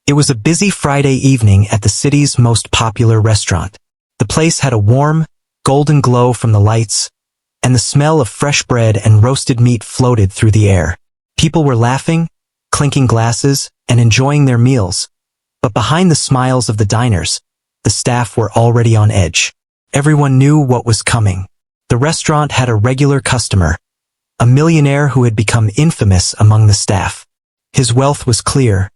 It was a busy Friday evening at the city's most popular restaurant. The place had a warm, golden glow from the lights, and the smell of fresh bread and roasted meat floated through the air. People were laughing, clinking glasses, and enjoying their meals. But behind the smiles of the diners, the staff were already on edge. Everyone knew what was coming. The restaurant had a regular customer, a millionaire who had become infamous among the staff. His wealth was clear.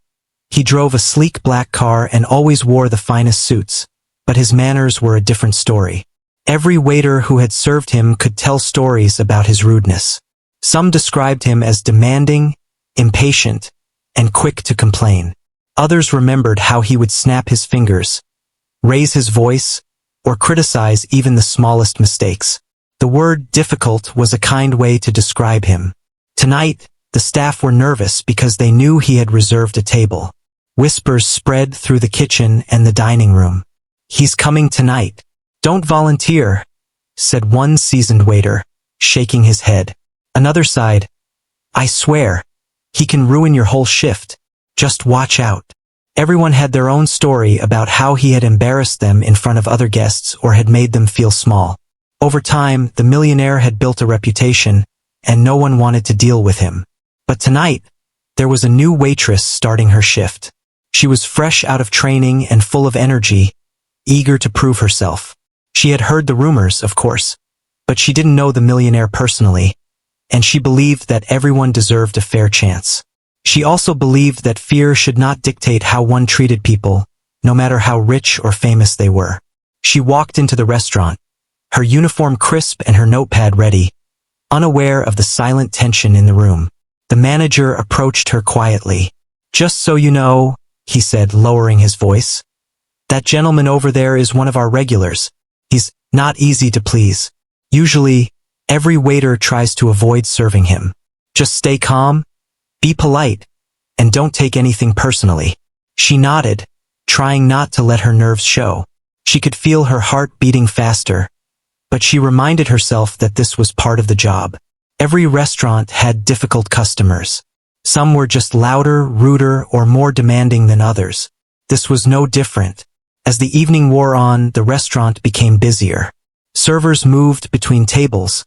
He drove a sleek black car and always wore the finest suits, but his manners were a different story. Every waiter who had served him could tell stories about his rudeness. Some described him as demanding, impatient, and quick to complain. Others remembered how he would snap his fingers, raise his voice, or criticize even the smallest mistakes. The word difficult was a kind way to describe him. Tonight, the staff were nervous because they knew he had reserved a table. Whispers spread through the kitchen and the dining room. "He's coming tonight. Don't volunteer," said one seasoned waiter, shaking his head. Another sighed, "I swear, he can ruin your whole shift. Just watch out." Everyone had their own story about how he had embarrassed them in front of other guests or had made them feel small. Over time, the millionaire had built a reputation, and no one wanted to deal with him. But tonight, there was a new waitress starting her shift. She was fresh out of training and full of energy, eager to prove herself. She had heard the rumors, of course, but she didn't know the millionaire personally, and she believed that everyone deserved a fair chance. She also believed that fear should not dictate how one treated people, no matter how rich or famous they were. She walked into the restaurant, her uniform crisp and her notepad ready, unaware of the silent tension in the room. The manager approached her quietly. "Just so you know," he said, lowering his voice, "that gentleman over there is one of our regulars. He's not easy to please. Usually, every waiter tries to avoid serving him. Just stay calm, be polite, and don't take anything personally." She nodded, trying not to let her nerves show. She could feel her heart beating faster, but she reminded herself that this was part of the job. Every restaurant had difficult customers. Some were just louder, ruder, or more demanding than others. This was no different. As the evening wore on, the restaurant became busier. Servers moved between tables,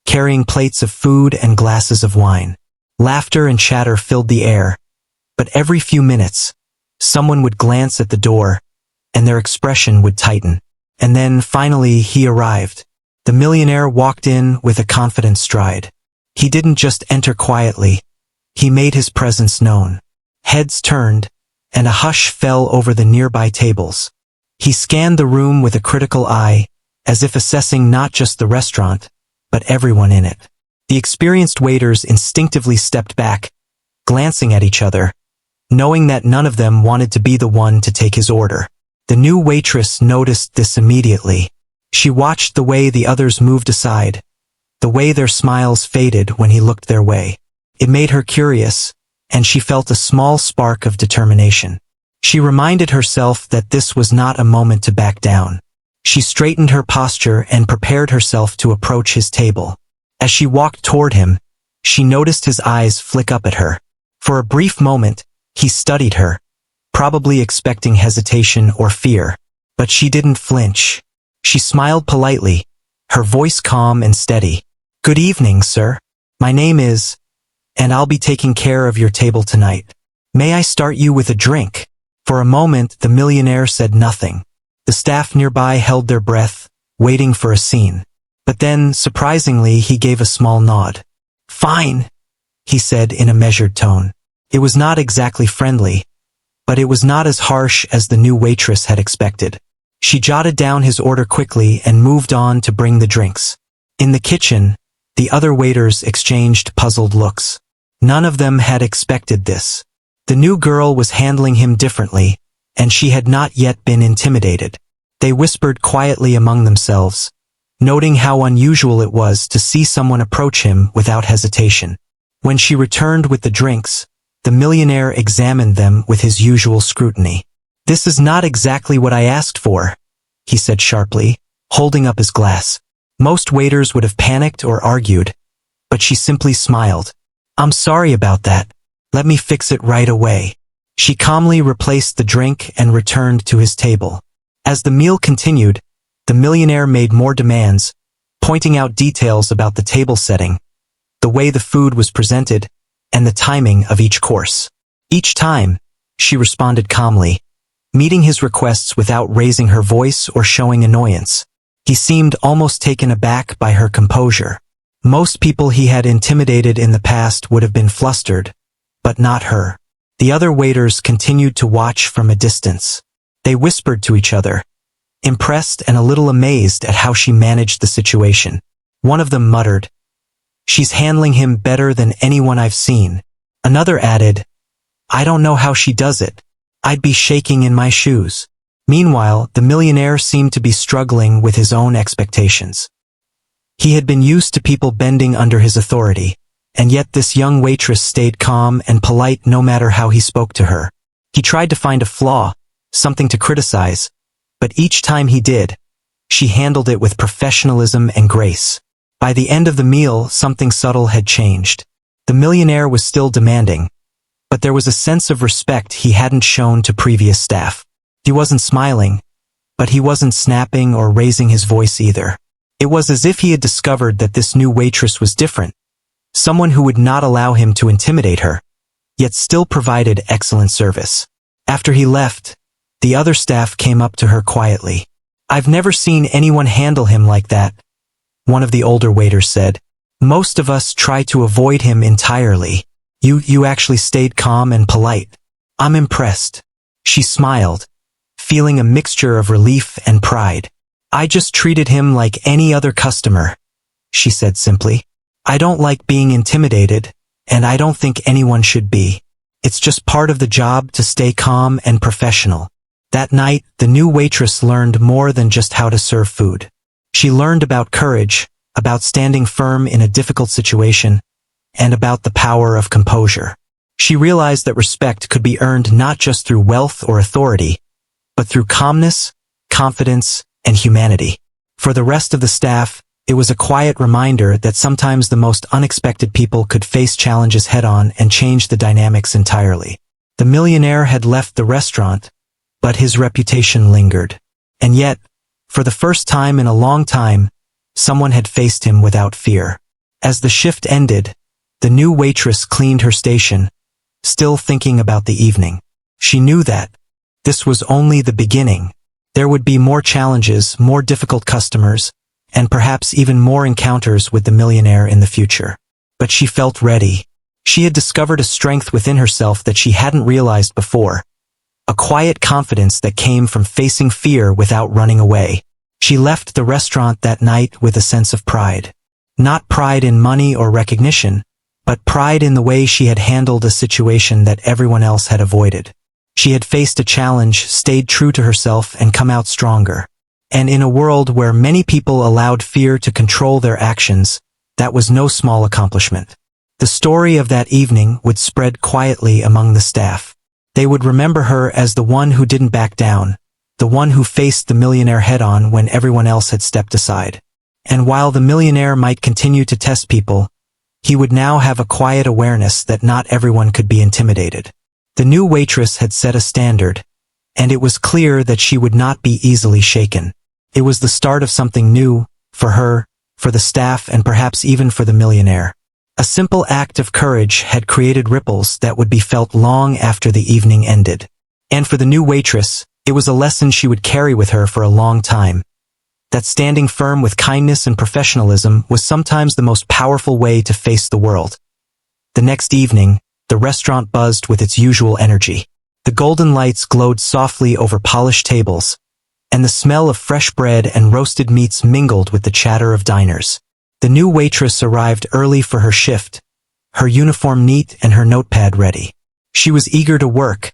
carrying plates of food and glasses of wine. Laughter and chatter filled the air, but every few minutes, someone would glance at the door, and their expression would tighten. And then, finally, he arrived. The millionaire walked in with a confident stride. He didn't just enter quietly. He made his presence known. Heads turned, and a hush fell over the nearby tables. He scanned the room with a critical eye, as if assessing not just the restaurant, but everyone in it. The experienced waiters instinctively stepped back, glancing at each other, knowing that none of them wanted to be the one to take his order. The new waitress noticed this immediately. She watched the way the others moved aside, the way their smiles faded when he looked their way. It made her curious, and she felt a small spark of determination. She reminded herself that this was not a moment to back down. She straightened her posture and prepared herself to approach his table. As she walked toward him, she noticed his eyes flick up at her. For a brief moment, he studied her, probably expecting hesitation or fear. But she didn't flinch. She smiled politely, her voice calm and steady. "Good evening, sir. My name is, and I'll be taking care of your table tonight. May I start you with a drink?" For a moment, the millionaire said nothing. The staff nearby held their breath, waiting for a scene. But then, surprisingly, he gave a small nod. "Fine," he said in a measured tone. It was not exactly friendly, but it was not as harsh as the new waitress had expected. She jotted down his order quickly and moved on to bring the drinks. In the kitchen, the other waiters exchanged puzzled looks. None of them had expected this. The new girl was handling him differently, and she had not yet been intimidated. They whispered quietly among themselves, noting how unusual it was to see someone approach him without hesitation. When she returned with the drinks, the millionaire examined them with his usual scrutiny. "This is not exactly what I asked for," he said sharply, holding up his glass. Most waiters would have panicked or argued, but she simply smiled. "I'm sorry about that. Let me fix it right away." She calmly replaced the drink and returned to his table. As the meal continued, the millionaire made more demands, pointing out details about the table setting, the way the food was presented, and the timing of each course. Each time, she responded calmly, meeting his requests without raising her voice or showing annoyance. He seemed almost taken aback by her composure. Most people he had intimidated in the past would have been flustered, but not her. The other waiters continued to watch from a distance. They whispered to each other, impressed and a little amazed at how she managed the situation. One of them muttered, "She's handling him better than anyone I've seen." Another added, "I don't know how she does it. I'd be shaking in my shoes." Meanwhile, the millionaire seemed to be struggling with his own expectations. He had been used to people bending under his authority, and yet this young waitress stayed calm and polite no matter how he spoke to her. He tried to find a flaw, something to criticize, but each time he did, she handled it with professionalism and grace. By the end of the meal, something subtle had changed. The millionaire was still demanding, but there was a sense of respect he hadn't shown to previous staff. He wasn't smiling, but he wasn't snapping or raising his voice either. It was as if he had discovered that this new waitress was different, someone who would not allow him to intimidate her, yet still provided excellent service. After he left, the other staff came up to her quietly. "I've never seen anyone handle him like that," one of the older waiters said. "Most of us try to avoid him entirely. You actually stayed calm and polite. I'm impressed." She smiled, feeling a mixture of relief and pride. "I just treated him like any other customer," she said simply. "I don't like being intimidated, and I don't think anyone should be. It's just part of the job to stay calm and professional." That night, the new waitress learned more than just how to serve food. She learned about courage, about standing firm in a difficult situation, and about the power of composure. She realized that respect could be earned not just through wealth or authority, but through calmness, confidence, and humanity. For the rest of the staff, it was a quiet reminder that sometimes the most unexpected people could face challenges head-on and change the dynamics entirely. The millionaire had left the restaurant, but his reputation lingered. And yet, for the first time in a long time, someone had faced him without fear. As the shift ended, the new waitress cleaned her station, still thinking about the evening. She knew that this was only the beginning. There would be more challenges, more difficult customers, and perhaps even more encounters with the millionaire in the future. But she felt ready. She had discovered a strength within herself that she hadn't realized before, a quiet confidence that came from facing fear without running away. She left the restaurant that night with a sense of pride. Not pride in money or recognition, but pride in the way she had handled a situation that everyone else had avoided. She had faced a challenge, stayed true to herself, and come out stronger. And in a world where many people allowed fear to control their actions, that was no small accomplishment. The story of that evening would spread quietly among the staff. They would remember her as the one who didn't back down, the one who faced the millionaire head-on when everyone else had stepped aside. And while the millionaire might continue to test people, he would now have a quiet awareness that not everyone could be intimidated. The new waitress had set a standard, and it was clear that she would not be easily shaken. It was the start of something new, for her, for the staff, and perhaps even for the millionaire. A simple act of courage had created ripples that would be felt long after the evening ended. And for the new waitress, it was a lesson she would carry with her for a long time. That standing firm with kindness and professionalism was sometimes the most powerful way to face the world. The next evening, the restaurant buzzed with its usual energy. The golden lights glowed softly over polished tables, and the smell of fresh bread and roasted meats mingled with the chatter of diners. The new waitress arrived early for her shift, her uniform neat and her notepad ready. She was eager to work,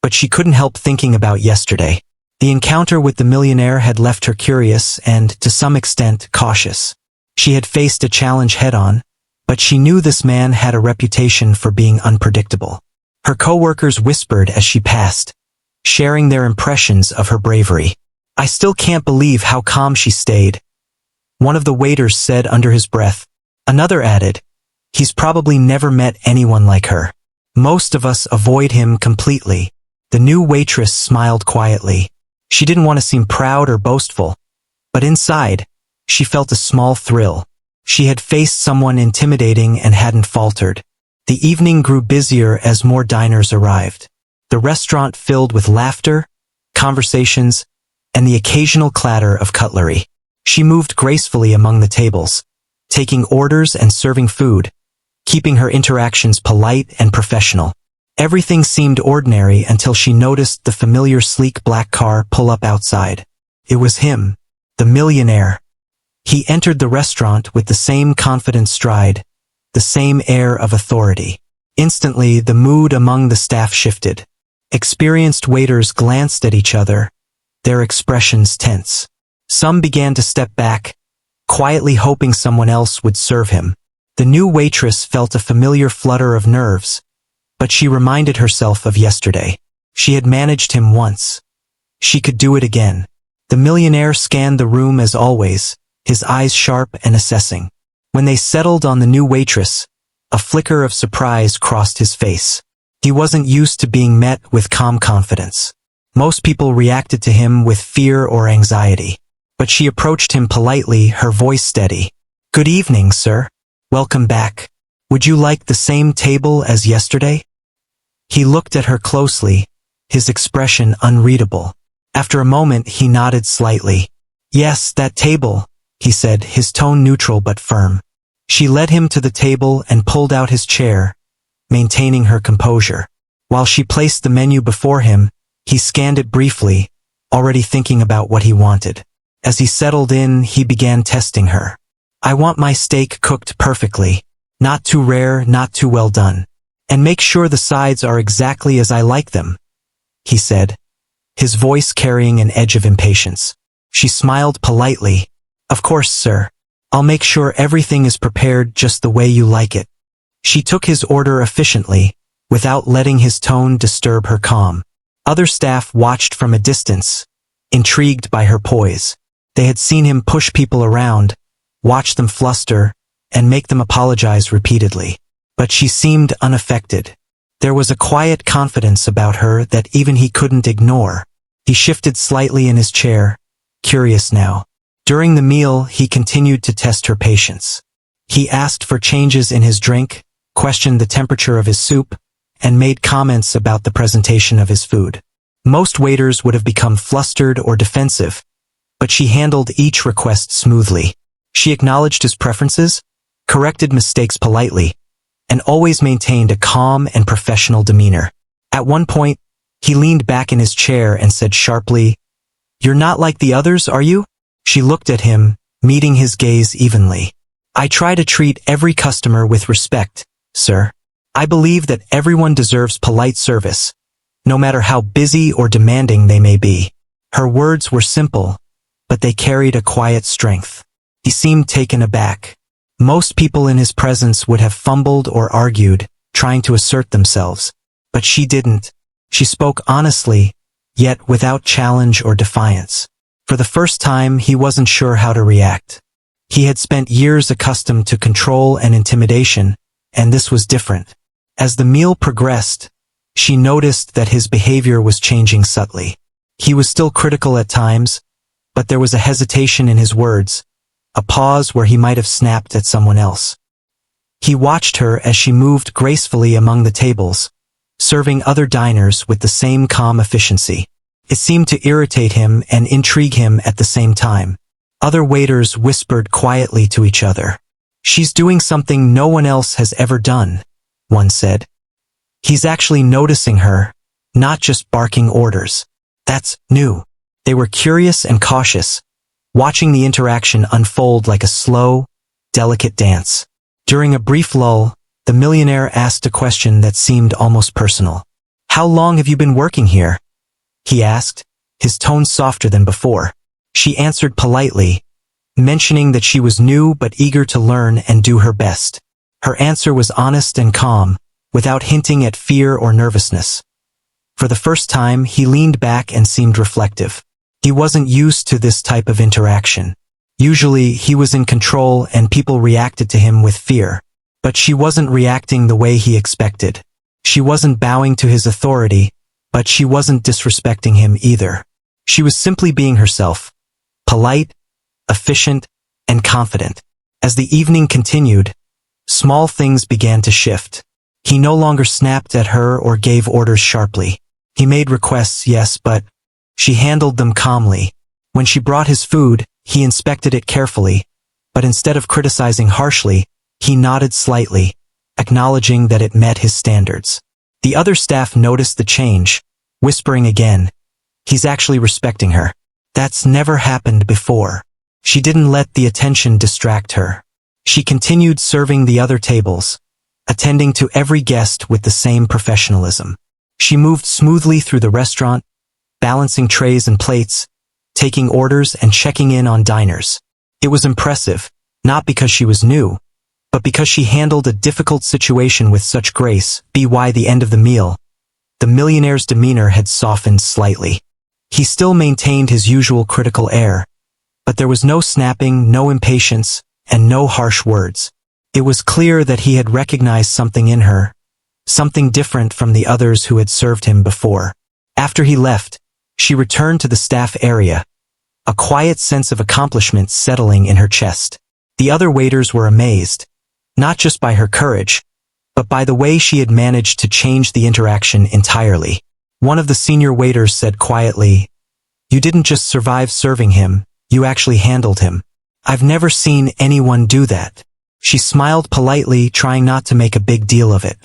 but she couldn't help thinking about yesterday. The encounter with the millionaire had left her curious and, to some extent, cautious. She had faced a challenge head-on, but she knew this man had a reputation for being unpredictable. Her coworkers whispered as she passed, sharing their impressions of her bravery. "I still can't believe how calm she stayed," one of the waiters said under his breath. Another added, "He's probably never met anyone like her." Most of us avoid him completely. The new waitress smiled quietly. She didn't want to seem proud or boastful, but inside, she felt a small thrill. She had faced someone intimidating and hadn't faltered. The evening grew busier as more diners arrived. The restaurant filled with laughter, conversations, and the occasional clatter of cutlery. She moved gracefully among the tables, taking orders and serving food, keeping her interactions polite and professional. Everything seemed ordinary until she noticed the familiar sleek black car pull up outside. It was him, the millionaire. He entered the restaurant with the same confident stride, the same air of authority. Instantly, the mood among the staff shifted. Experienced waiters glanced at each other, their expressions tense. Some began to step back, quietly hoping someone else would serve him. The new waitress felt a familiar flutter of nerves, but she reminded herself of yesterday. She had managed him once. She could do it again. The millionaire scanned the room as always, his eyes sharp and assessing. When they settled on the new waitress, a flicker of surprise crossed his face. He wasn't used to being met with calm confidence. Most people reacted to him with fear or anxiety. But she approached him politely, her voice steady. "Good evening, sir. Welcome back. Would you like the same table as yesterday?" He looked at her closely, his expression unreadable. After a moment, he nodded slightly. "Yes, that table," he said, his tone neutral but firm. She led him to the table and pulled out his chair, maintaining her composure. While she placed the menu before him, he scanned it briefly, already thinking about what he wanted. As he settled in, he began testing her. "I want my steak cooked perfectly, not too rare, not too well done. And make sure the sides are exactly as I like them," he said, his voice carrying an edge of impatience. She smiled politely. "Of course, sir. I'll make sure everything is prepared just the way you like it." She took his order efficiently, without letting his tone disturb her calm. Other staff watched from a distance, intrigued by her poise. They had seen him push people around, watch them fluster, and make them apologize repeatedly. But she seemed unaffected. There was a quiet confidence about her that even he couldn't ignore. He shifted slightly in his chair, curious now. During the meal, he continued to test her patience. He asked for changes in his drink, questioned the temperature of his soup, and made comments about the presentation of his food. Most waiters would have become flustered or defensive, but she handled each request smoothly. She acknowledged his preferences, corrected mistakes politely, and always maintained a calm and professional demeanor. At one point, he leaned back in his chair and said sharply, "You're not like the others, are you?" She looked at him, meeting his gaze evenly. "I try to treat every customer with respect, sir. I believe that everyone deserves polite service, no matter how busy or demanding they may be." Her words were simple, but they carried a quiet strength. He seemed taken aback. Most people in his presence would have fumbled or argued, trying to assert themselves. But she didn't. She spoke honestly, yet without challenge or defiance. For the first time, he wasn't sure how to react. He had spent years accustomed to control and intimidation, and this was different. As the meal progressed, she noticed that his behavior was changing subtly. He was still critical at times, but there was a hesitation in his words, a pause where he might have snapped at someone else. He watched her as she moved gracefully among the tables, serving other diners with the same calm efficiency. It seemed to irritate him and intrigue him at the same time. Other waiters whispered quietly to each other. "She's doing something no one else has ever done," one said. "He's actually noticing her, not just barking orders. That's new." They were curious and cautious, watching the interaction unfold like a slow, delicate dance. During a brief lull, the millionaire asked a question that seemed almost personal. "How long have you been working here?" he asked, his tone softer than before. She answered politely, mentioning that she was new but eager to learn and do her best. Her answer was honest and calm, without hinting at fear or nervousness. For the first time, he leaned back and seemed reflective. He wasn't used to this type of interaction. Usually, he was in control and people reacted to him with fear. But she wasn't reacting the way he expected. She wasn't bowing to his authority, but she wasn't disrespecting him either. She was simply being herself, polite, efficient, and confident. As the evening continued, small things began to shift. He no longer snapped at her or gave orders sharply. He made requests, yes, but she handled them calmly. When she brought his food, he inspected it carefully, but instead of criticizing harshly, he nodded slightly, acknowledging that it met his standards. The other staff noticed the change, whispering again, "He's actually respecting her." That's never happened before. She didn't let the attention distract her. She continued serving the other tables, attending to every guest with the same professionalism. She moved smoothly through the restaurant, balancing trays and plates, taking orders and checking in on diners. It was impressive, not because she was new, but because she handled a difficult situation with such grace. By the end of the meal, the millionaire's demeanor had softened slightly. He still maintained his usual critical air, but there was no snapping, no impatience, and no harsh words. It was clear that he had recognized something in her, something different from the others who had served him before. After he left, she returned to the staff area, a quiet sense of accomplishment settling in her chest. The other waiters were amazed, not just by her courage, but by the way she had managed to change the interaction entirely. One of the senior waiters said quietly, "You didn't just survive serving him, you actually handled him. I've never seen anyone do that." She smiled politely, trying not to make a big deal of it.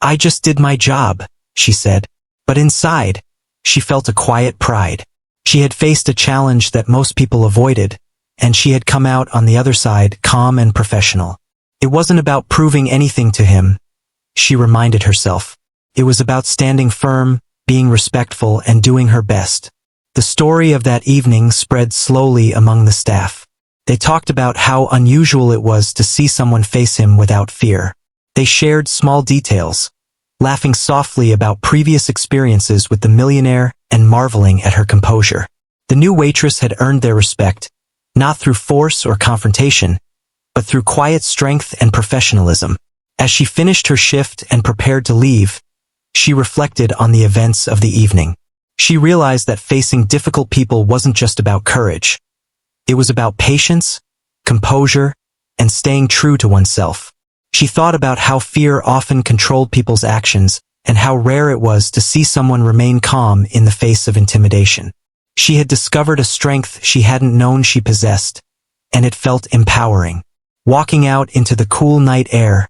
"I just did my job," she said. But inside, she felt a quiet pride. She had faced a challenge that most people avoided, and she had come out on the other side calm and professional. It wasn't about proving anything to him, she reminded herself. It was about standing firm, being respectful, and doing her best. The story of that evening spread slowly among the staff. They talked about how unusual it was to see someone face him without fear. They shared small details, laughing softly about previous experiences with the millionaire and marveling at her composure. The new waitress had earned their respect, not through force or confrontation, but through quiet strength and professionalism. As she finished her shift and prepared to leave, she reflected on the events of the evening. She realized that facing difficult people wasn't just about courage. It was about patience, composure, and staying true to oneself. She thought about how fear often controlled people's actions and how rare it was to see someone remain calm in the face of intimidation. She had discovered a strength she hadn't known she possessed, and it felt empowering. Walking out into the cool night air,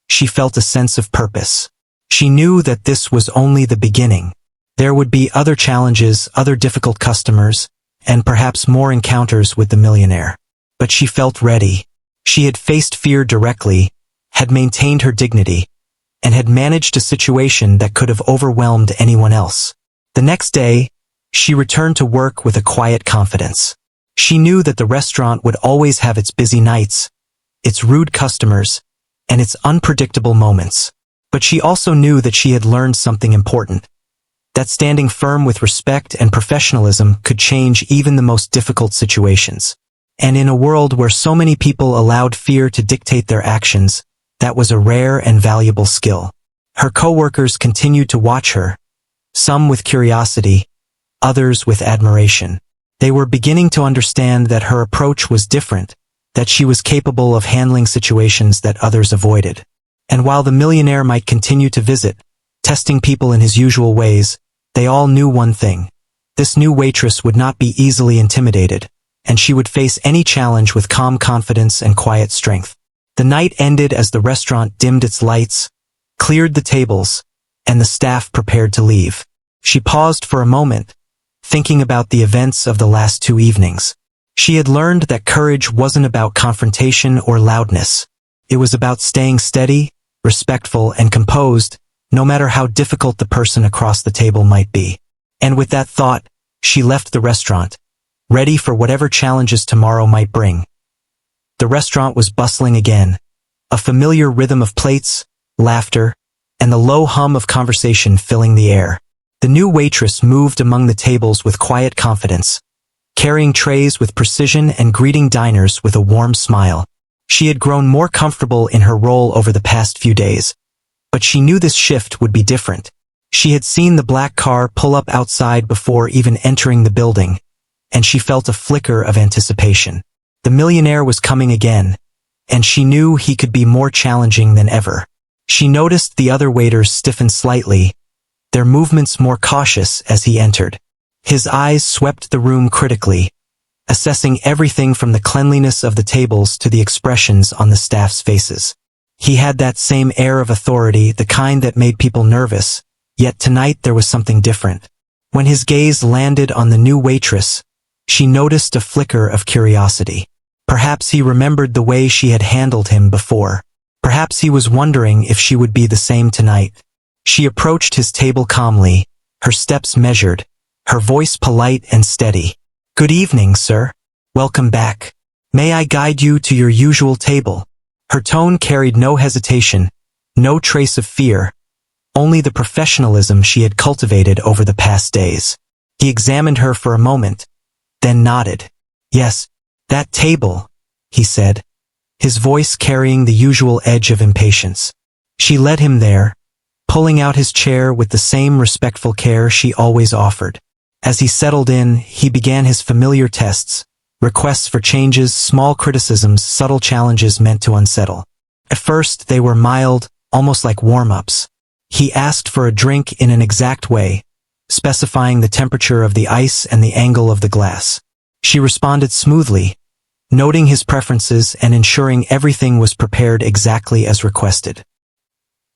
she felt a sense of purpose. She knew that this was only the beginning. There would be other challenges, other difficult customers, and perhaps more encounters with the millionaire. But she felt ready. She had faced fear directly, had maintained her dignity, and had managed a situation that could have overwhelmed anyone else. The next day, she returned to work with a quiet confidence. She knew that the restaurant would always have its busy nights, its rude customers, and its unpredictable moments. But she also knew that she had learned something important, that standing firm with respect and professionalism could change even the most difficult situations. And in a world where so many people allowed fear to dictate their actions, that was a rare and valuable skill. Her coworkers continued to watch her, some with curiosity, others with admiration. They were beginning to understand that her approach was different, that she was capable of handling situations that others avoided. And while the millionaire might continue to visit, testing people in his usual ways, they all knew one thing. This new waitress would not be easily intimidated, and she would face any challenge with calm confidence and quiet strength. The night ended as the restaurant dimmed its lights, cleared the tables, and the staff prepared to leave. She paused for a moment, thinking about the events of the last 2 evenings. She had learned that courage wasn't about confrontation or loudness. It was about staying steady, respectful, and composed, no matter how difficult the person across the table might be. And with that thought, she left the restaurant, ready for whatever challenges tomorrow might bring. The restaurant was bustling again, a familiar rhythm of plates, laughter, and the low hum of conversation filling the air. The new waitress moved among the tables with quiet confidence, carrying trays with precision and greeting diners with a warm smile. She had grown more comfortable in her role over the past few days, But she knew this shift would be different. She had seen the black car pull up outside before even entering the building, and she felt a flicker of anticipation. The millionaire was coming again, and she knew he could be more challenging than ever. She noticed the other waiters stiffen slightly, their movements more cautious as he entered. His eyes swept the room critically, assessing everything from the cleanliness of the tables to the expressions on the staff's faces. He had that same air of authority, the kind that made people nervous, yet tonight there was something different. When his gaze landed on the new waitress, she noticed a flicker of curiosity. Perhaps he remembered the way she had handled him before. Perhaps he was wondering if she would be the same tonight. She approached his table calmly, her steps measured, her voice polite and steady. "Good evening, sir. Welcome back. May I guide you to your usual table?" Her tone carried no hesitation, no trace of fear, only the professionalism she had cultivated over the past days. He examined her for a moment, then nodded. "Yes, that table," he said, his voice carrying the usual edge of impatience. She led him there, pulling out his chair with the same respectful care she always offered. As he settled in, he began his familiar tests, requests for changes, small criticisms, subtle challenges meant to unsettle. At first, they were mild, almost like warm-ups. He asked for a drink in an exact way, specifying the temperature of the ice and the angle of the glass. She responded smoothly, noting his preferences and ensuring everything was prepared exactly as requested.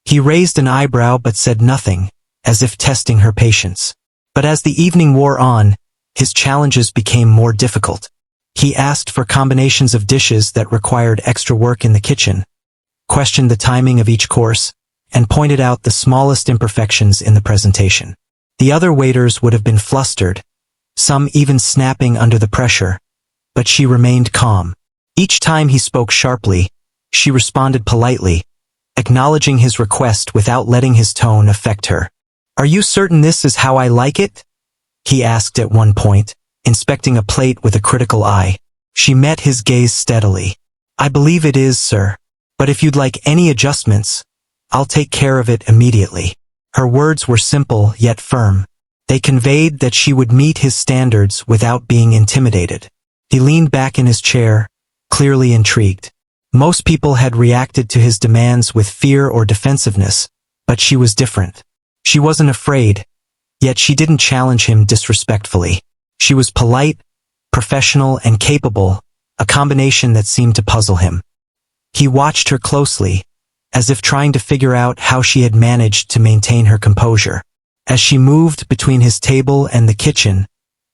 He raised an eyebrow but said nothing, as if testing her patience. But as the evening wore on, his challenges became more difficult. He asked for combinations of dishes that required extra work in the kitchen, questioned the timing of each course, and pointed out the smallest imperfections in the presentation. The other waiters would have been flustered, some even snapping under the pressure, but she remained calm. Each time he spoke sharply, she responded politely, acknowledging his request without letting his tone affect her. "Are you certain this is how I like it?" he asked at one point, inspecting a plate with a critical eye. She met his gaze steadily. "I believe it is, sir. But if you'd like any adjustments, I'll take care of it immediately." Her words were simple yet firm. They conveyed that she would meet his standards without being intimidated. He leaned back in his chair, clearly intrigued. Most people had reacted to his demands with fear or defensiveness, but she was different. She wasn't afraid, yet she didn't challenge him disrespectfully. She was polite, professional, and capable, a combination that seemed to puzzle him. He watched her closely, as if trying to figure out how she had managed to maintain her composure. As she moved between his table and the kitchen,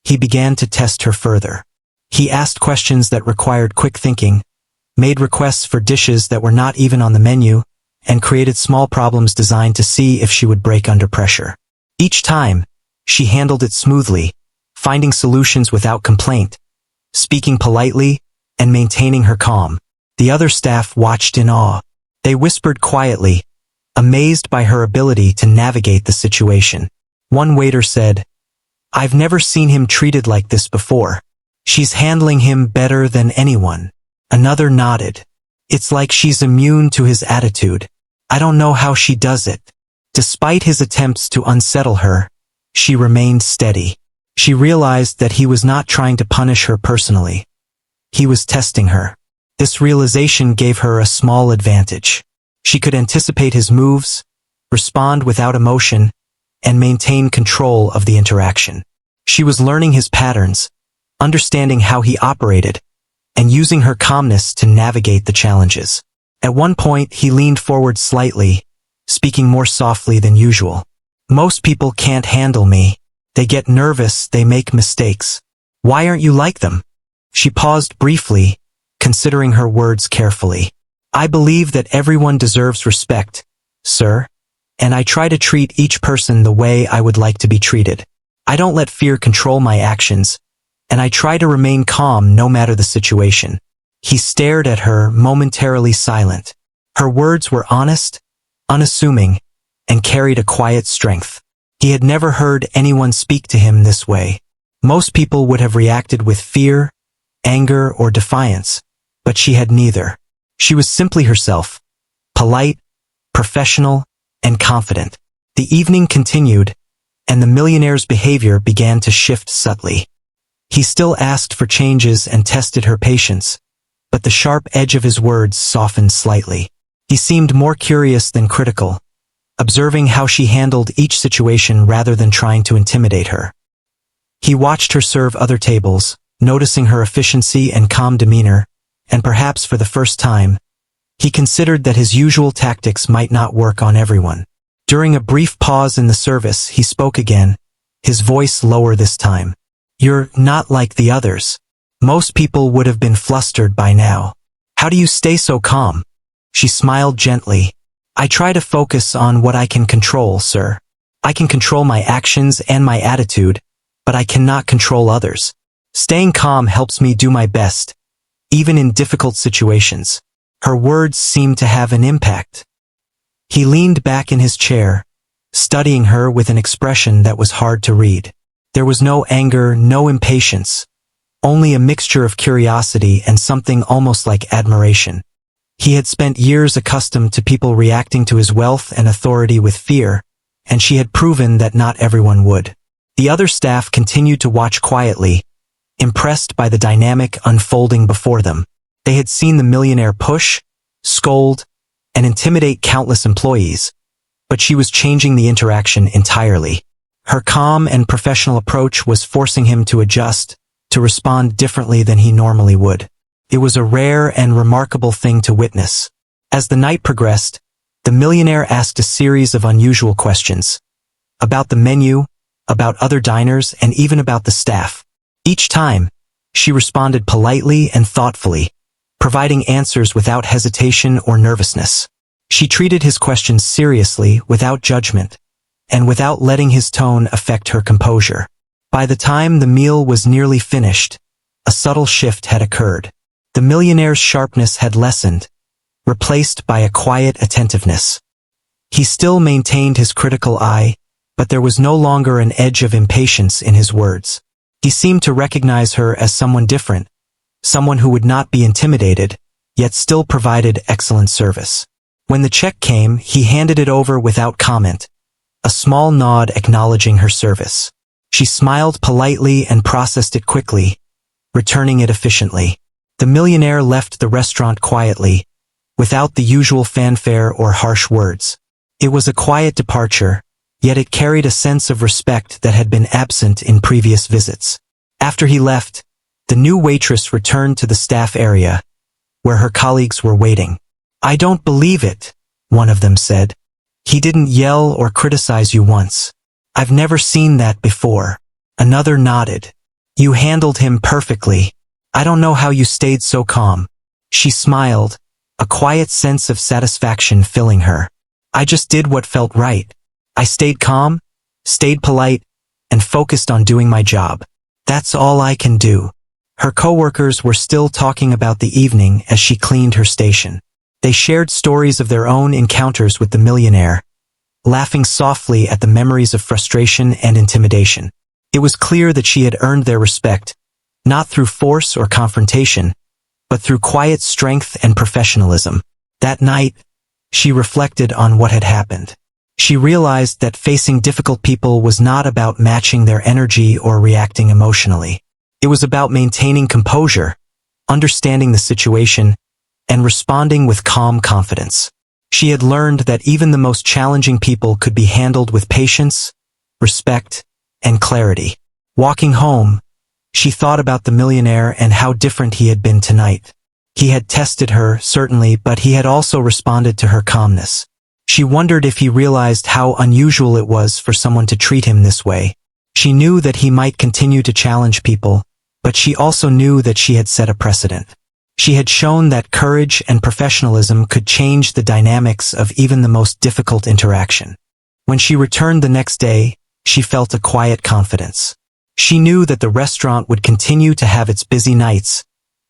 he began to test her further. He asked questions that required quick thinking, made requests for dishes that were not even on the menu, and created small problems designed to see if she would break under pressure. Each time, she handled it smoothly, finding solutions without complaint, speaking politely, and maintaining her calm. The other staff watched in awe. They whispered quietly, amazed by her ability to navigate the situation. One waiter said, "I've never seen him treated like this before. She's handling him better than anyone." Another nodded. "It's like she's immune to his attitude. I don't know how she does it." Despite his attempts to unsettle her, she remained steady. She realized that he was not trying to punish her personally. He was testing her. This realization gave her a small advantage. She could anticipate his moves, respond without emotion, and maintain control of the interaction. She was learning his patterns, understanding how he operated, and using her calmness to navigate the challenges. At one point, he leaned forward slightly, speaking more softly than usual. "Most people can't handle me. They get nervous, they make mistakes. Why aren't you like them?" She paused briefly, considering her words carefully. "I believe that everyone deserves respect, sir, and I try to treat each person the way I would like to be treated. I don't let fear control my actions, and I try to remain calm no matter the situation." He stared at her, momentarily silent. Her words were honest, unassuming, and carried a quiet strength. He had never heard anyone speak to him this way. Most people would have reacted with fear, anger, or defiance, but she had neither. She was simply herself, polite, professional, and confident. The evening continued, and the millionaire's behavior began to shift subtly. He still asked for changes and tested her patience, but the sharp edge of his words softened slightly. He seemed more curious than critical, observing how she handled each situation rather than trying to intimidate her. He watched her serve other tables, noticing her efficiency and calm demeanor, and perhaps for the first time, he considered that his usual tactics might not work on everyone. During a brief pause in the service, he spoke again, his voice lower this time. "You're not like the others. Most people would have been flustered by now. How do you stay so calm?" She smiled gently. "I try to focus on what I can control, sir. I can control my actions and my attitude, but I cannot control others. Staying calm helps me do my best, even in difficult situations." Her words seemed to have an impact. He leaned back in his chair, studying her with an expression that was hard to read. There was no anger, no impatience, only a mixture of curiosity and something almost like admiration. He had spent years accustomed to people reacting to his wealth and authority with fear, and she had proven that not everyone would. The other staff continued to watch quietly, impressed by the dynamic unfolding before them. They had seen the millionaire push, scold, and intimidate countless employees, but she was changing the interaction entirely. Her calm and professional approach was forcing him to adjust, to respond differently than he normally would. It was a rare and remarkable thing to witness. As the night progressed, the millionaire asked a series of unusual questions. About the menu, about other diners, and even about the staff. Each time, she responded politely and thoughtfully, providing answers without hesitation or nervousness. She treated his questions seriously, without judgment, and without letting his tone affect her composure. By the time the meal was nearly finished, a subtle shift had occurred. The millionaire's sharpness had lessened, replaced by a quiet attentiveness. He still maintained his critical eye, but there was no longer an edge of impatience in his words. He seemed to recognize her as someone different, someone who would not be intimidated, yet still provided excellent service. When the check came, he handed it over without comment, a small nod acknowledging her service. She smiled politely and processed it quickly, returning it efficiently. The millionaire left the restaurant quietly, without the usual fanfare or harsh words. It was a quiet departure, yet it carried a sense of respect that had been absent in previous visits. After he left, the new waitress returned to the staff area, where her colleagues were waiting. "I don't believe it," one of them said. "He didn't yell or criticize you once. I've never seen that before." Another nodded. "You handled him perfectly. I don't know how you stayed so calm." She smiled, a quiet sense of satisfaction filling her. "I just did what felt right. I stayed calm, stayed polite, and focused on doing my job. That's all I can do." Her coworkers were still talking about the evening as she cleaned her station. They shared stories of their own encounters with the millionaire, laughing softly at the memories of frustration and intimidation. It was clear that she had earned their respect, not through force or confrontation, but through quiet strength and professionalism. That night, she reflected on what had happened. She realized that facing difficult people was not about matching their energy or reacting emotionally. It was about maintaining composure, understanding the situation, and responding with calm confidence. She had learned that even the most challenging people could be handled with patience, respect, and clarity. Walking home, she thought about the millionaire and how different he had been tonight. He had tested her, certainly, but he had also responded to her calmness. She wondered if he realized how unusual it was for someone to treat him this way. She knew that he might continue to challenge people, but she also knew that she had set a precedent. She had shown that courage and professionalism could change the dynamics of even the most difficult interaction. When she returned the next day, she felt a quiet confidence. She knew that the restaurant would continue to have its busy nights,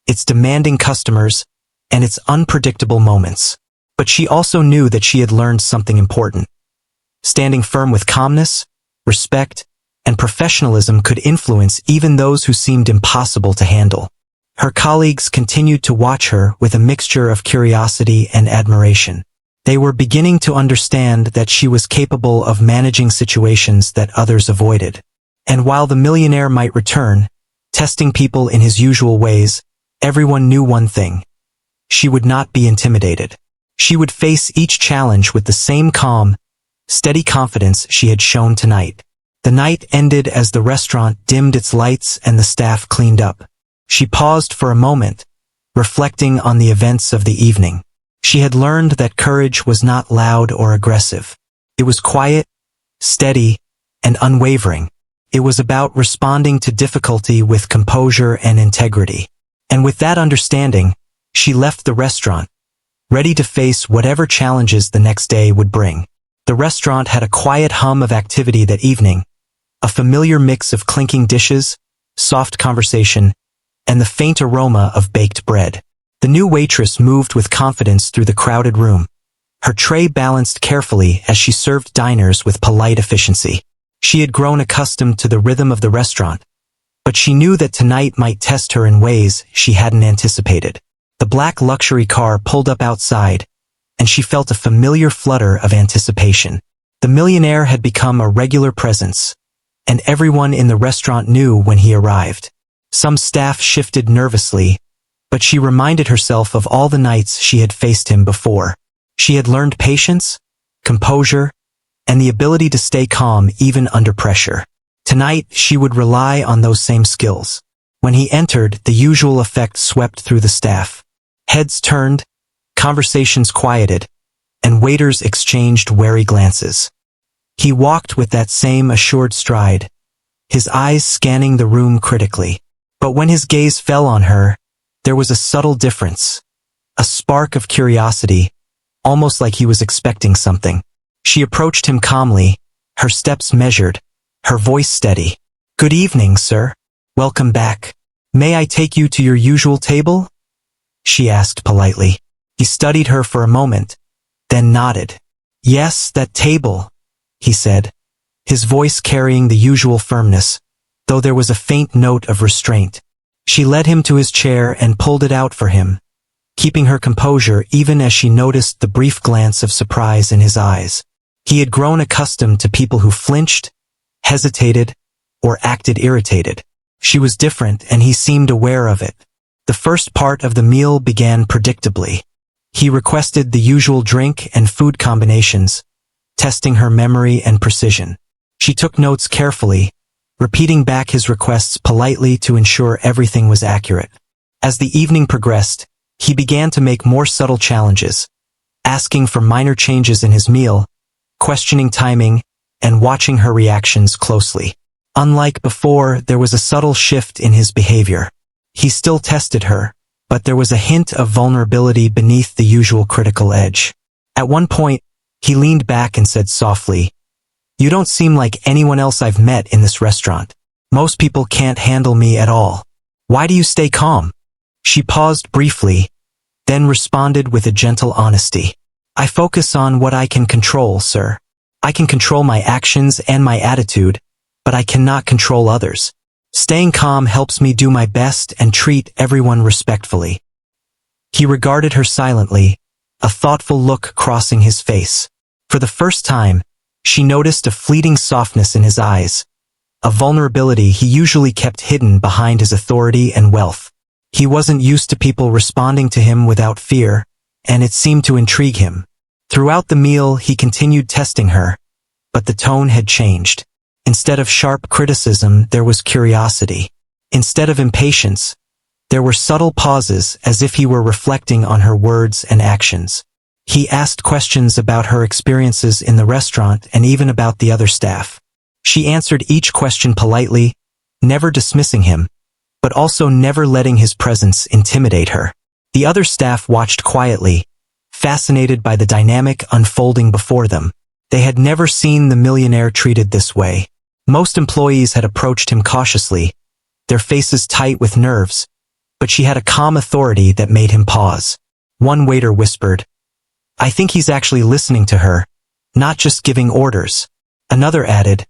its demanding customers, and its unpredictable moments. But she also knew that she had learned something important. Standing firm with calmness, respect, and professionalism could influence even those who seemed impossible to handle. Her colleagues continued to watch her with a mixture of curiosity and admiration. They were beginning to understand that she was capable of managing situations that others avoided. And while the millionaire might return, testing people in his usual ways, everyone knew one thing. She would not be intimidated. She would face each challenge with the same calm, steady confidence she had shown tonight. The night ended as the restaurant dimmed its lights and the staff cleaned up. She paused for a moment, reflecting on the events of the evening. She had learned that courage was not loud or aggressive. It was quiet, steady, and unwavering. It was about responding to difficulty with composure and integrity. And with that understanding, she left the restaurant, ready to face whatever challenges the next day would bring. The restaurant had a quiet hum of activity that evening, a familiar mix of clinking dishes, soft conversation, and the faint aroma of baked bread. The new waitress moved with confidence through the crowded room, her tray balanced carefully as she served diners with polite efficiency. She had grown accustomed to the rhythm of the restaurant, but she knew that tonight might test her in ways she hadn't anticipated. The black luxury car pulled up outside, and she felt a familiar flutter of anticipation. The millionaire had become a regular presence, and everyone in the restaurant knew when he arrived. Some staff shifted nervously, but she reminded herself of all the nights she had faced him before. She had learned patience, composure, and the ability to stay calm even under pressure. Tonight, she would rely on those same skills. When he entered, the usual effect swept through the staff. Heads turned, conversations quieted, and waiters exchanged wary glances. He walked with that same assured stride, his eyes scanning the room critically. But when his gaze fell on her, there was a subtle difference, a spark of curiosity, almost like he was expecting something. She approached him calmly, her steps measured, her voice steady. "Good evening, sir. Welcome back. May I take you to your usual table?" she asked politely. He studied her for a moment, then nodded. "Yes, that table," he said, his voice carrying the usual firmness, though there was a faint note of restraint. She led him to his chair and pulled it out for him, keeping her composure even as she noticed the brief glance of surprise in his eyes. He had grown accustomed to people who flinched, hesitated, or acted irritated. She was different, and he seemed aware of it. The first part of the meal began predictably. He requested the usual drink and food combinations, testing her memory and precision. She took notes carefully, repeating back his requests politely to ensure everything was accurate. As the evening progressed, he began to make more subtle challenges, asking for minor changes in his meal, questioning timing, and watching her reactions closely. Unlike before, there was a subtle shift in his behavior. He still tested her, but there was a hint of vulnerability beneath the usual critical edge. At one point, he leaned back and said softly, "You don't seem like anyone else I've met in this restaurant. Most people can't handle me at all. Why do you stay calm?" She paused briefly, then responded with a gentle honesty. "I focus on what I can control, sir. I can control my actions and my attitude, but I cannot control others. Staying calm helps me do my best and treat everyone respectfully." He regarded her silently, a thoughtful look crossing his face. For the first time, she noticed a fleeting softness in his eyes, a vulnerability he usually kept hidden behind his authority and wealth. He wasn't used to people responding to him without fear, and it seemed to intrigue him. Throughout the meal, he continued testing her, but the tone had changed. Instead of sharp criticism, there was curiosity. Instead of impatience, there were subtle pauses as if he were reflecting on her words and actions. He asked questions about her experiences in the restaurant and even about the other staff. She answered each question politely, never dismissing him, but also never letting his presence intimidate her. The other staff watched quietly, fascinated by the dynamic unfolding before them. They had never seen the millionaire treated this way. Most employees had approached him cautiously, their faces tight with nerves, but she had a calm authority that made him pause. One waiter whispered, "I think he's actually listening to her, not just giving orders." Another added,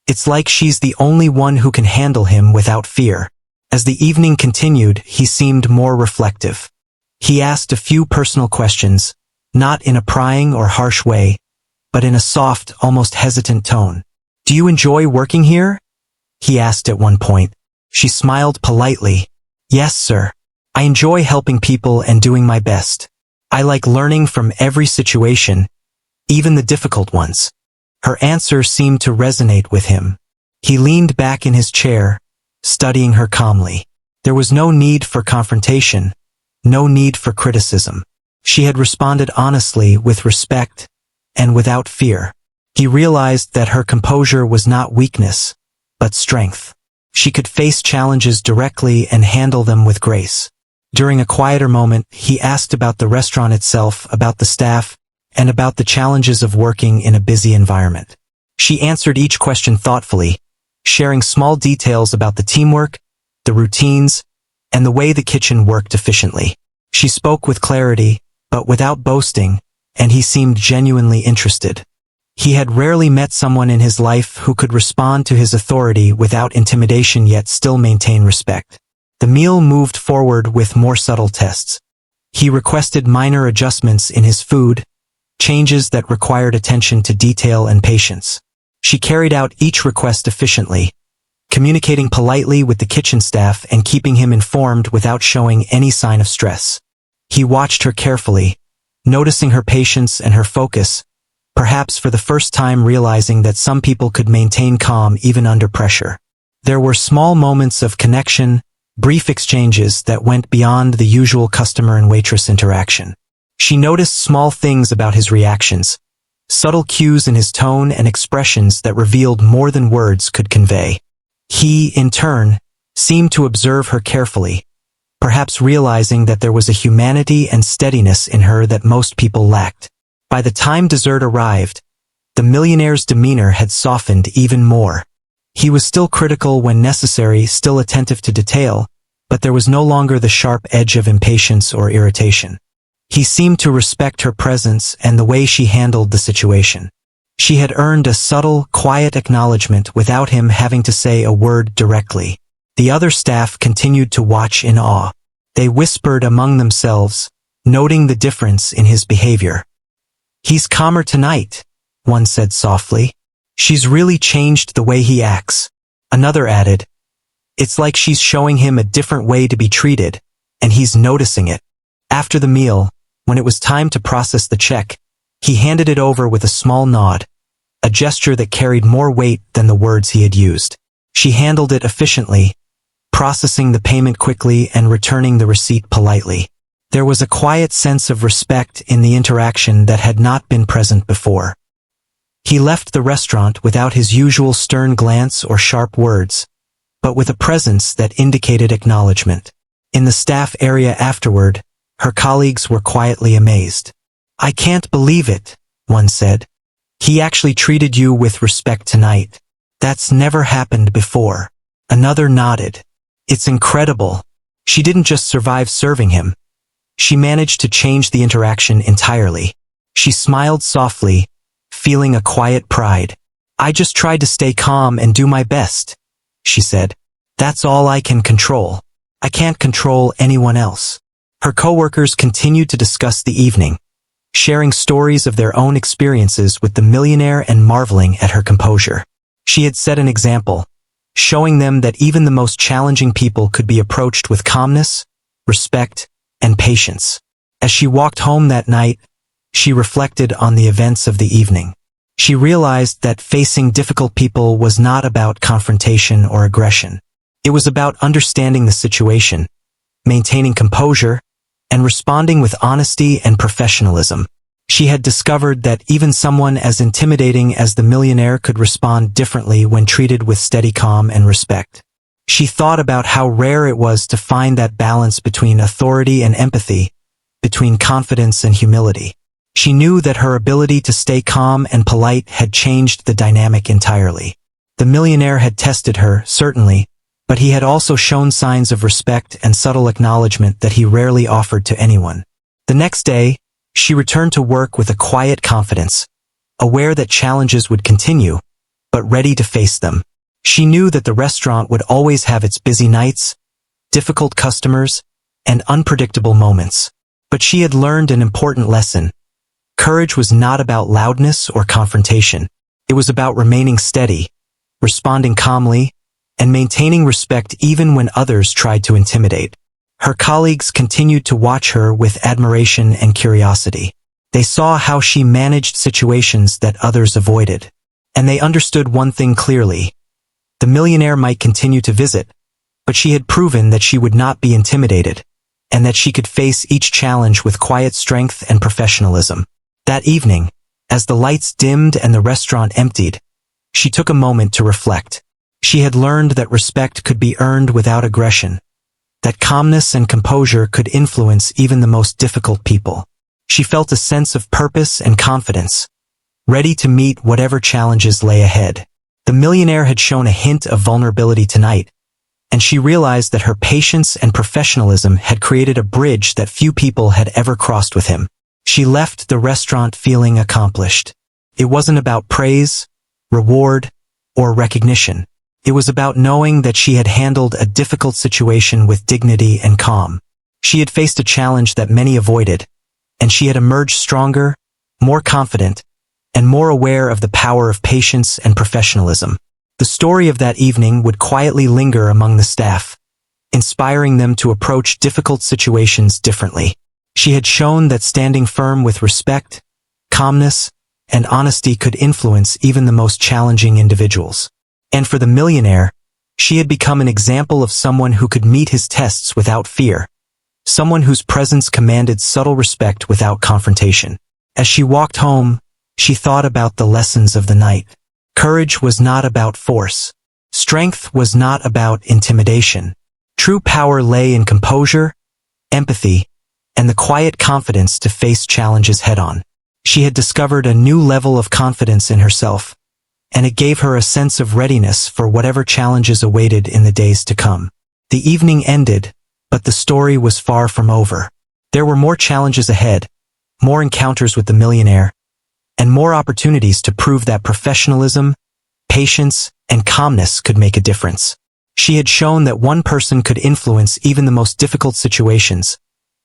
"It's like she's the only one who can handle him without fear." As the evening continued, he seemed more reflective. He asked a few personal questions, not in a prying or harsh way, but in a soft, almost hesitant tone. "Do you enjoy working here?" he asked at one point. She smiled politely. "Yes, sir. I enjoy helping people and doing my best. I like learning from every situation, even the difficult ones." Her answer seemed to resonate with him. He leaned back in his chair, studying her calmly. There was no need for confrontation, no need for criticism. She had responded honestly, with respect, and without fear. He realized that her composure was not weakness, but strength. She could face challenges directly and handle them with grace. During a quieter moment, he asked about the restaurant itself, about the staff, and about the challenges of working in a busy environment. She answered each question thoughtfully, sharing small details about the teamwork, the routines, and the way the kitchen worked efficiently. She spoke with clarity, but without boasting, and he seemed genuinely interested. He had rarely met someone in his life who could respond to his authority without intimidation yet still maintain respect. The meal moved forward with more subtle tests. He requested minor adjustments in his food, changes that required attention to detail and patience. She carried out each request efficiently, communicating politely with the kitchen staff and keeping him informed without showing any sign of stress. He watched her carefully, noticing her patience and her focus, perhaps for the first time realizing that some people could maintain calm even under pressure. There were small moments of connection, brief exchanges that went beyond the usual customer and waitress interaction. She noticed small things about his reactions, subtle cues in his tone and expressions that revealed more than words could convey. He, in turn, seemed to observe her carefully, perhaps realizing that there was a humanity and steadiness in her that most people lacked. By the time dessert arrived, the millionaire's demeanor had softened even more. He was still critical when necessary, still attentive to detail, but there was no longer the sharp edge of impatience or irritation. He seemed to respect her presence and the way she handled the situation. She had earned a subtle, quiet acknowledgement without him having to say a word directly. The other staff continued to watch in awe. They whispered among themselves, noting the difference in his behavior. "He's calmer tonight," one said softly. "She's really changed the way he acts." Another added, "It's like she's showing him a different way to be treated, and he's noticing it." After the meal, when it was time to process the check, he handed it over with a small nod, a gesture that carried more weight than the words he had used. She handled it efficiently, processing the payment quickly and returning the receipt politely. There was a quiet sense of respect in the interaction that had not been present before. He left the restaurant without his usual stern glance or sharp words, but with a presence that indicated acknowledgement. In the staff area afterward, her colleagues were quietly amazed. "I can't believe it," one said. "He actually treated you with respect tonight. That's never happened before." Another nodded. "It's incredible. She didn't just survive serving him. She managed to change the interaction entirely." She smiled softly, feeling a quiet pride. "I just tried to stay calm and do my best," she said. "That's all I can control. I can't control anyone else." Her coworkers continued to discuss the evening, sharing stories of their own experiences with the millionaire and marveling at her composure. She had set an example, showing them that even the most challenging people could be approached with calmness, respect, and patience. As she walked home that night, she reflected on the events of the evening. She realized that facing difficult people was not about confrontation or aggression. It was about understanding the situation, maintaining composure, and responding with honesty and professionalism. She had discovered that even someone as intimidating as the millionaire could respond differently when treated with steady calm and respect. She thought about how rare it was to find that balance between authority and empathy, between confidence and humility. She knew that her ability to stay calm and polite had changed the dynamic entirely. The millionaire had tested her, certainly, but he had also shown signs of respect and subtle acknowledgement that he rarely offered to anyone. The next day, she returned to work with a quiet confidence, aware that challenges would continue, but ready to face them. She knew that the restaurant would always have its busy nights, difficult customers, and unpredictable moments. But she had learned an important lesson. Courage was not about loudness or confrontation. It was about remaining steady, responding calmly, and maintaining respect even when others tried to intimidate. Her colleagues continued to watch her with admiration and curiosity. They saw how she managed situations that others avoided. And they understood one thing clearly. The millionaire might continue to visit, but she had proven that she would not be intimidated, and that she could face each challenge with quiet strength and professionalism. That evening, as the lights dimmed and the restaurant emptied, she took a moment to reflect. She had learned that respect could be earned without aggression, that calmness and composure could influence even the most difficult people. She felt a sense of purpose and confidence, ready to meet whatever challenges lay ahead. The millionaire had shown a hint of vulnerability tonight, and she realized that her patience and professionalism had created a bridge that few people had ever crossed with him. She left the restaurant feeling accomplished. It wasn't about praise, reward, or recognition. It was about knowing that she had handled a difficult situation with dignity and calm. She had faced a challenge that many avoided, and she had emerged stronger, more confident, and more aware of the power of patience and professionalism. The story of that evening would quietly linger among the staff, inspiring them to approach difficult situations differently. She had shown that standing firm with respect, calmness, and honesty could influence even the most challenging individuals. And for the millionaire, she had become an example of someone who could meet his tests without fear, someone whose presence commanded subtle respect without confrontation. As she walked home, she thought about the lessons of the night. Courage was not about force. Strength was not about intimidation. True power lay in composure, empathy, and the quiet confidence to face challenges head-on. She had discovered a new level of confidence in herself, and it gave her a sense of readiness for whatever challenges awaited in the days to come. The evening ended, but the story was far from over. There were more challenges ahead, more encounters with the millionaire, and more opportunities to prove that professionalism, patience, and calmness could make a difference. She had shown that one person could influence even the most difficult situations,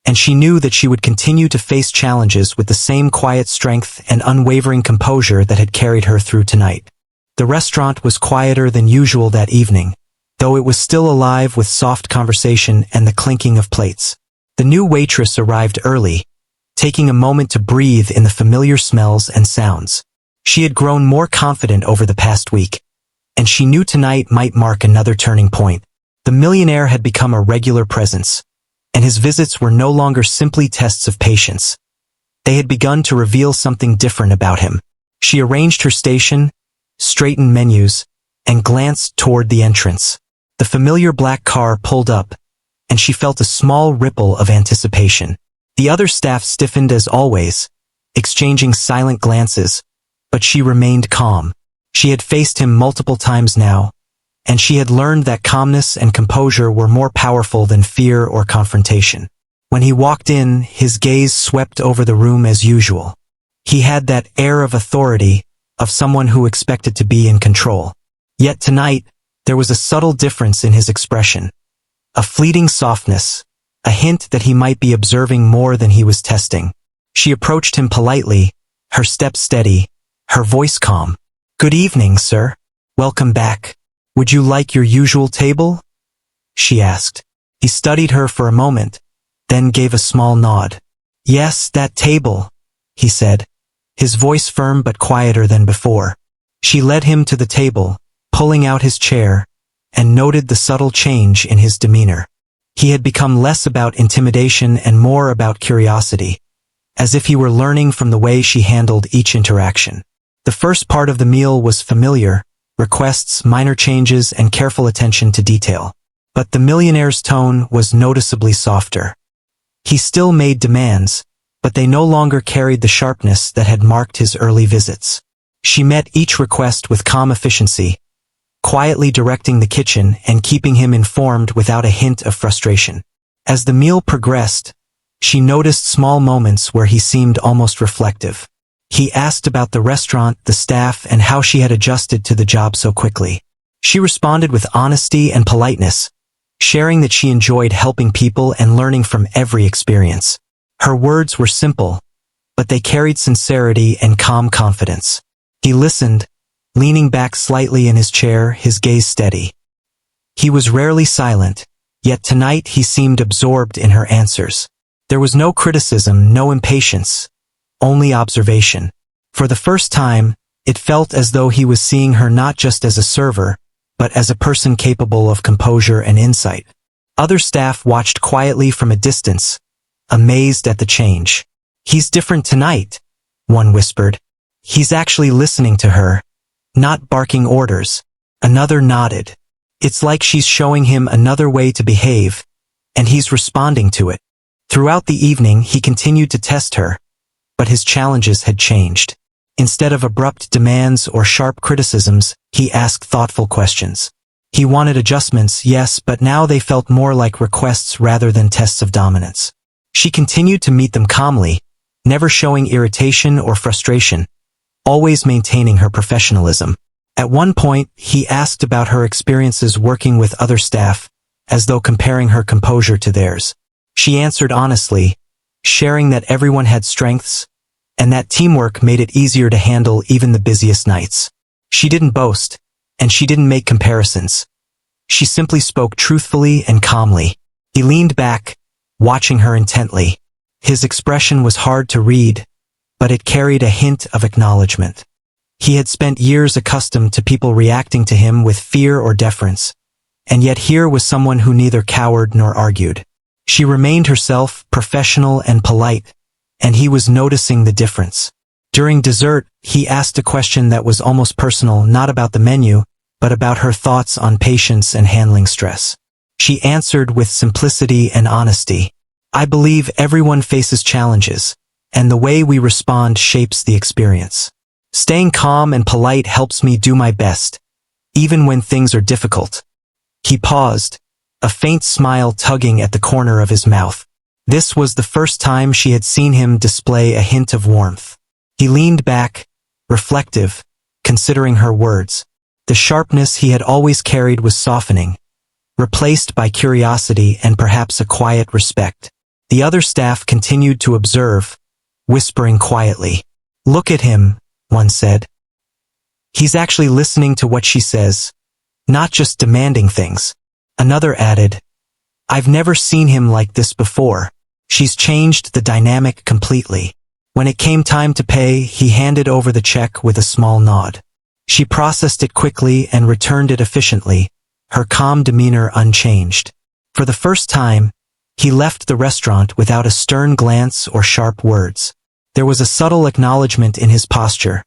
and she knew that she would continue to face challenges with the same quiet strength and unwavering composure that had carried her through tonight. The restaurant was quieter than usual that evening, though it was still alive with soft conversation and the clinking of plates. The new waitress arrived early, taking a moment to breathe in the familiar smells and sounds. She had grown more confident over the past week, and she knew tonight might mark another turning point. The millionaire had become a regular presence, and his visits were no longer simply tests of patience. They had begun to reveal something different about him. She arranged her station, straightened menus, and glanced toward the entrance. The familiar black car pulled up, and she felt a small ripple of anticipation. The other staff stiffened as always, exchanging silent glances, but she remained calm. She had faced him multiple times now, and she had learned that calmness and composure were more powerful than fear or confrontation. When he walked in, his gaze swept over the room as usual. He had that air of authority, of someone who expected to be in control. Yet tonight, there was a subtle difference in his expression. A fleeting softness, a hint that he might be observing more than he was testing. She approached him politely, her step steady, her voice calm. "Good evening, sir. Welcome back. Would you like your usual table?" she asked. He studied her for a moment, then gave a small nod. "Yes, that table," he said, his voice firm but quieter than before. She led him to the table, pulling out his chair, and noted the subtle change in his demeanor. He had become less about intimidation and more about curiosity, as if he were learning from the way she handled each interaction. The first part of the meal was familiar, requests, minor changes, and careful attention to detail. But the millionaire's tone was noticeably softer. He still made demands, but they no longer carried the sharpness that had marked his early visits. She met each request with calm efficiency, quietly directing the kitchen and keeping him informed without a hint of frustration. As the meal progressed, she noticed small moments where he seemed almost reflective. He asked about the restaurant, the staff, and how she had adjusted to the job so quickly. She responded with honesty and politeness, sharing that she enjoyed helping people and learning from every experience. Her words were simple, but they carried sincerity and calm confidence. He listened, leaning back slightly in his chair, his gaze steady. He was rarely silent, yet tonight he seemed absorbed in her answers. There was no criticism, no impatience, only observation. For the first time, it felt as though he was seeing her not just as a server, but as a person capable of composure and insight. Other staff watched quietly from a distance, amazed at the change. "He's different tonight," one whispered. "He's actually listening to her, not barking orders." Another nodded. "It's like she's showing him another way to behave, and he's responding to it." Throughout the evening, he continued to test her, but his challenges had changed. Instead of abrupt demands or sharp criticisms, he asked thoughtful questions. He wanted adjustments, yes, but now they felt more like requests rather than tests of dominance. She continued to meet them calmly, never showing irritation or frustration, always maintaining her professionalism. At one point, he asked about her experiences working with other staff, as though comparing her composure to theirs. She answered honestly, sharing that everyone had strengths, and that teamwork made it easier to handle even the busiest nights. She didn't boast, and she didn't make comparisons. She simply spoke truthfully and calmly. He leaned back, watching her intently. His expression was hard to read, but it carried a hint of acknowledgement. He had spent years accustomed to people reacting to him with fear or deference, and yet here was someone who neither cowered nor argued. She remained herself, professional and polite, and he was noticing the difference. During dessert, he asked a question that was almost personal, not about the menu, but about her thoughts on patience and handling stress. She answered with simplicity and honesty. "I believe everyone faces challenges, and the way we respond shapes the experience. Staying calm and polite helps me do my best, even when things are difficult." He paused, a faint smile tugging at the corner of his mouth. This was the first time she had seen him display a hint of warmth. He leaned back, reflective, considering her words. The sharpness he had always carried was softening, replaced by curiosity and perhaps a quiet respect. The other staff continued to observe, whispering quietly. "Look at him," one said. "He's actually listening to what she says, not just demanding things." Another added, "I've never seen him like this before. She's changed the dynamic completely." When it came time to pay, he handed over the check with a small nod. She processed it quickly and returned it efficiently, her calm demeanor unchanged. For the first time, he left the restaurant without a stern glance or sharp words. There was a subtle acknowledgement in his posture,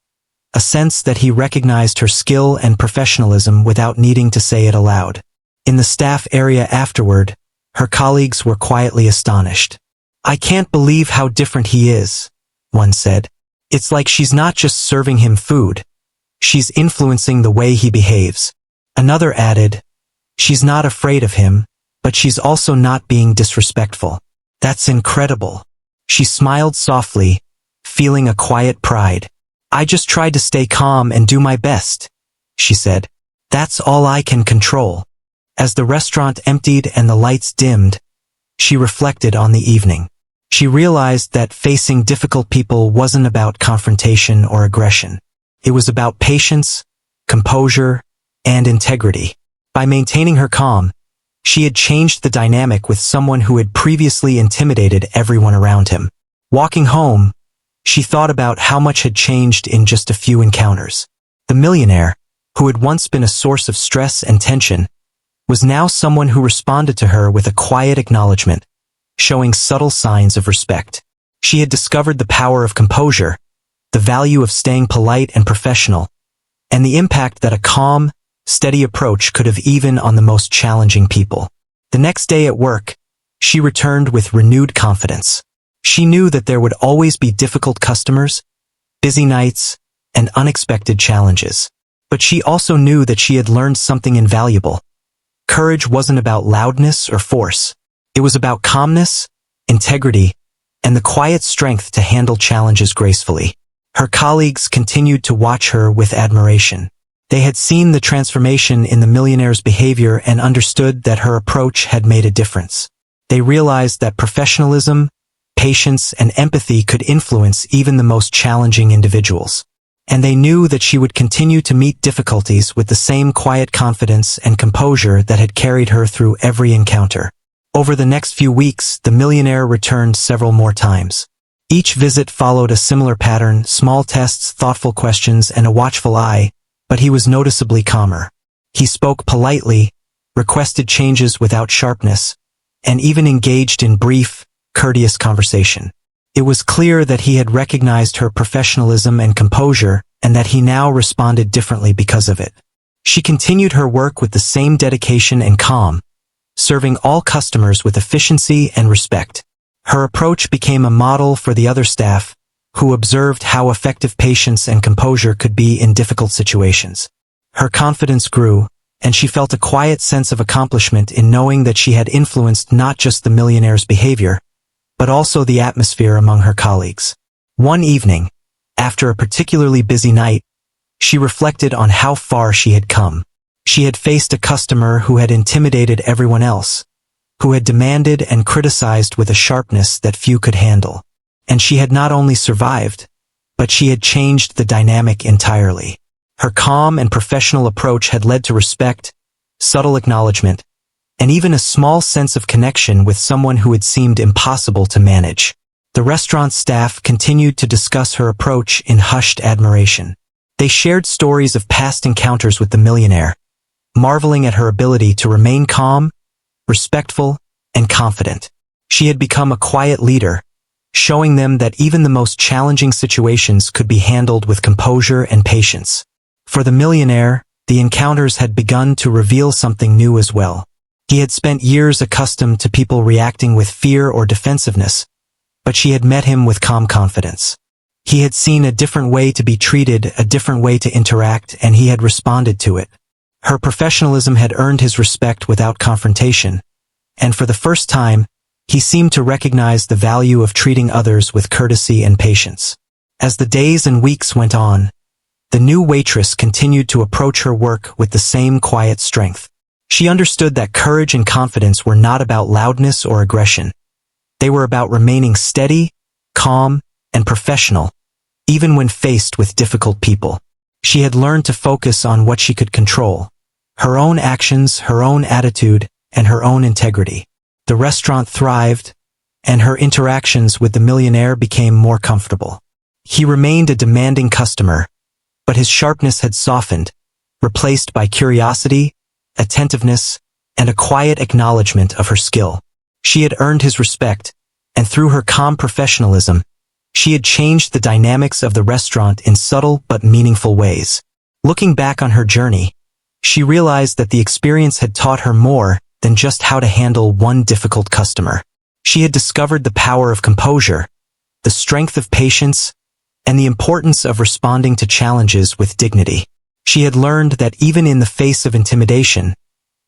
a sense that he recognized her skill and professionalism without needing to say it aloud. In the staff area afterward, her colleagues were quietly astonished. "I can't believe how different he is," one said. "It's like she's not just serving him food, she's influencing the way he behaves." Another added, "She's not afraid of him, but she's also not being disrespectful." "That's incredible." She smiled softly, feeling a quiet pride. "I just tried to stay calm and do my best," she said. "That's all I can control." As the restaurant emptied and the lights dimmed, she reflected on the evening. She realized that facing difficult people wasn't about confrontation or aggression. It was about patience, composure, and integrity. By maintaining her calm, she had changed the dynamic with someone who had previously intimidated everyone around him. Walking home, she thought about how much had changed in just a few encounters. The millionaire, who had once been a source of stress and tension, was now someone who responded to her with a quiet acknowledgement, showing subtle signs of respect. She had discovered the power of composure, the value of staying polite and professional, and the impact that a calm, steady approach could have even on the most challenging people. The next day at work, she returned with renewed confidence. She knew that there would always be difficult customers, busy nights, and unexpected challenges. But she also knew that she had learned something invaluable. Courage wasn't about loudness or force. It was about calmness, integrity, and the quiet strength to handle challenges gracefully. Her colleagues continued to watch her with admiration. They had seen the transformation in the millionaire's behavior and understood that her approach had made a difference. They realized that professionalism, patience, and empathy could influence even the most challenging individuals. And they knew that she would continue to meet difficulties with the same quiet confidence and composure that had carried her through every encounter. Over the next few weeks, the millionaire returned several more times. Each visit followed a similar pattern: small tests, thoughtful questions, and a watchful eye, but he was noticeably calmer. He spoke politely, requested changes without sharpness, and even engaged in brief, courteous conversation. It was clear that he had recognized her professionalism and composure, and that he now responded differently because of it. She continued her work with the same dedication and calm, serving all customers with efficiency and respect. Her approach became a model for the other staff, who observed how effective patience and composure could be in difficult situations. Her confidence grew, and she felt a quiet sense of accomplishment in knowing that she had influenced not just the millionaire's behavior, but also the atmosphere among her colleagues. One evening, after a particularly busy night, she reflected on how far she had come. She had faced a customer who had intimidated everyone else, who had demanded and criticized with a sharpness that few could handle. And she had not only survived, but she had changed the dynamic entirely. Her calm and professional approach had led to respect, subtle acknowledgement, and even a small sense of connection with someone who had seemed impossible to manage. The restaurant staff continued to discuss her approach in hushed admiration. They shared stories of past encounters with the millionaire, marveling at her ability to remain calm, respectful, and confident. She had become a quiet leader, showing them that even the most challenging situations could be handled with composure and patience. For the millionaire, the encounters had begun to reveal something new as well. He had spent years accustomed to people reacting with fear or defensiveness, but she had met him with calm confidence. He had seen a different way to be treated, a different way to interact, and he had responded to it. Her professionalism had earned his respect without confrontation, and for the first time, he seemed to recognize the value of treating others with courtesy and patience. As the days and weeks went on, the new waitress continued to approach her work with the same quiet strength. She understood that courage and confidence were not about loudness or aggression. They were about remaining steady, calm, and professional, even when faced with difficult people. She had learned to focus on what she could control: her own actions, her own attitude, and her own integrity. The restaurant thrived, and her interactions with the millionaire became more comfortable. He remained a demanding customer, but his sharpness had softened, replaced by curiosity, attentiveness, and a quiet acknowledgement of her skill. She had earned his respect, and through her calm professionalism, she had changed the dynamics of the restaurant in subtle but meaningful ways. Looking back on her journey, she realized that the experience had taught her more than just how to handle one difficult customer. She had discovered the power of composure, the strength of patience, and the importance of responding to challenges with dignity. She had learned that even in the face of intimidation,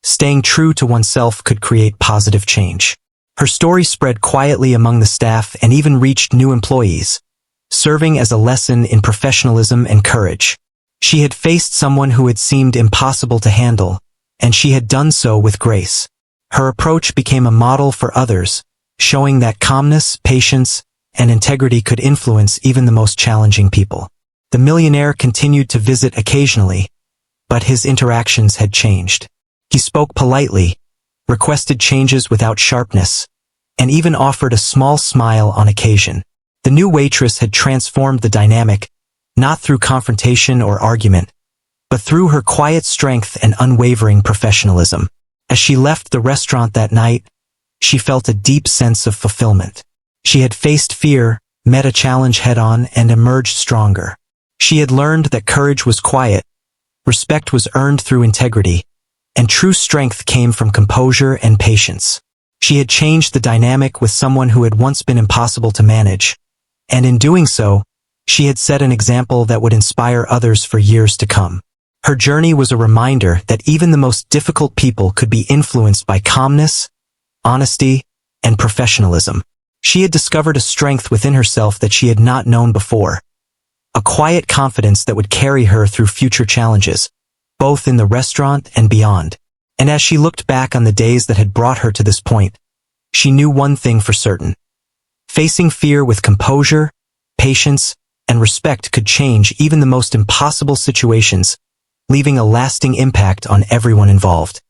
staying true to oneself could create positive change. Her story spread quietly among the staff and even reached new employees, serving as a lesson in professionalism and courage. She had faced someone who had seemed impossible to handle, and she had done so with grace. Her approach became a model for others, showing that calmness, patience, and integrity could influence even the most challenging people. The millionaire continued to visit occasionally, but his interactions had changed. He spoke politely, requested changes without sharpness, and even offered a small smile on occasion. The new waitress had transformed the dynamic, not through confrontation or argument, but through her quiet strength and unwavering professionalism. As she left the restaurant that night, she felt a deep sense of fulfillment. She had faced fear, met a challenge head-on, and emerged stronger. She had learned that courage was quiet, respect was earned through integrity, and true strength came from composure and patience. She had changed the dynamic with someone who had once been impossible to manage, and in doing so, she had set an example that would inspire others for years to come. Her journey was a reminder that even the most difficult people could be influenced by calmness, honesty, and professionalism. She had discovered a strength within herself that she had not known before, a quiet confidence that would carry her through future challenges, both in the restaurant and beyond. And as she looked back on the days that had brought her to this point, she knew one thing for certain: Facing fear with composure, patience, and respect could change even the most impossible situations, leaving a lasting impact on everyone involved.